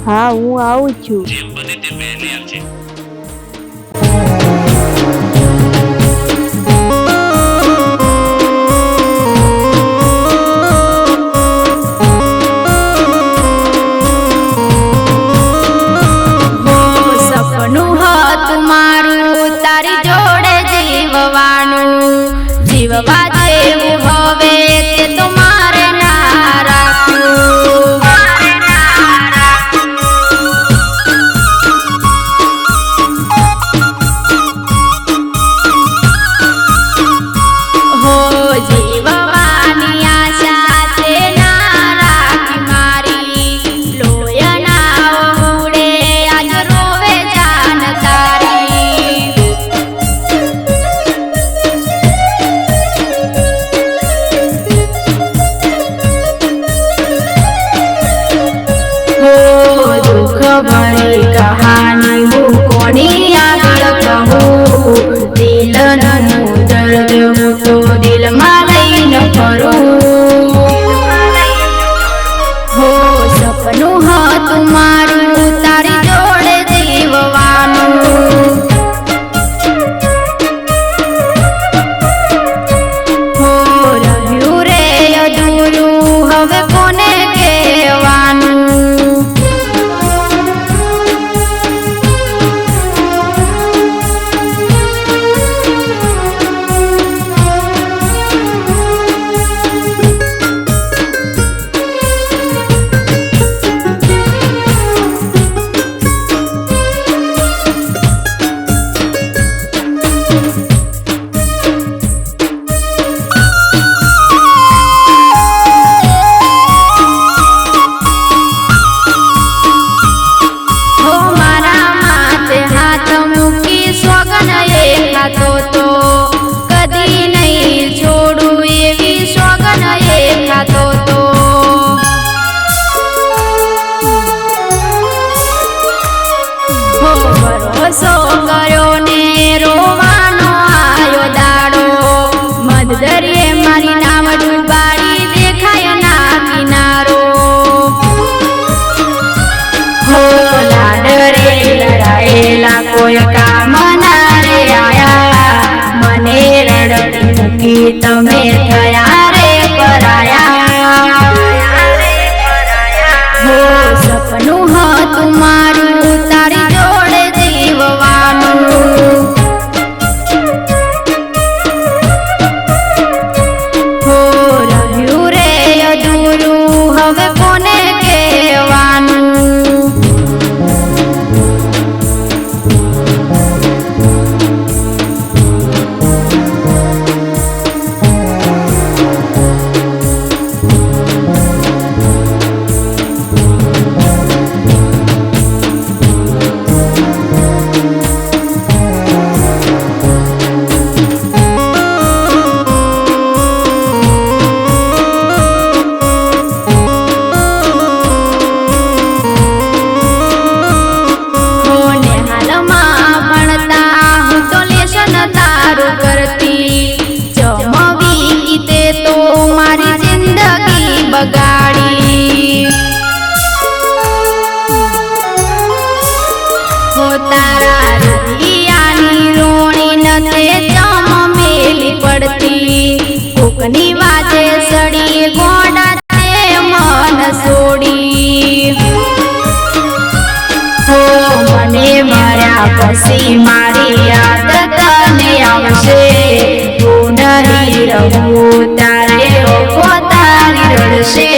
હા, હું આવું છું. જેમ બને તેમ વહેલી આવજે. તારી જોડે જીવવા જેવું હવે તે તો મારે ના રાખ્યું. હો જીવવાની આશા તે ના રાખી મારી. લોયના ઉડે આજ રોવે જાન તારી. दुख भरी कहानी हूँ कोनी आगळ कहूं. दिल नु दर्द हूँ तो दिल में लईने फरूं. हो सपनु हतुं मारू तारी जोड़े जीववानुं. हो रह्यु रे अधूरुं हवे कोने कहेवानुं. ભરોસો કર્યો ને રોવાનો આયો દાડો. મધદરિયે મારી નાવ ડૂબાડી દેખાય ના કિનારો. હો લાડ રે લડાયેલા કોઈ કામ ના રે આયા. મને રડતી મૂકી તમે થયા રે પરાયા. હો સપનું હતું મારું તારી જોડે જીવવાનું. હો રહ્યું રે અધૂરું હવે કોને કહેવાનું. બગાડી હો તારા રૂપિયાની રોણી નતે જમ મેલી પડતી. કોકની વાતે સડી ગોડા તે મન છોડી. હો મને મર્યા પછી મારી યાદ તને આવશે. હું નહીં રહું તારે તારી રડશે.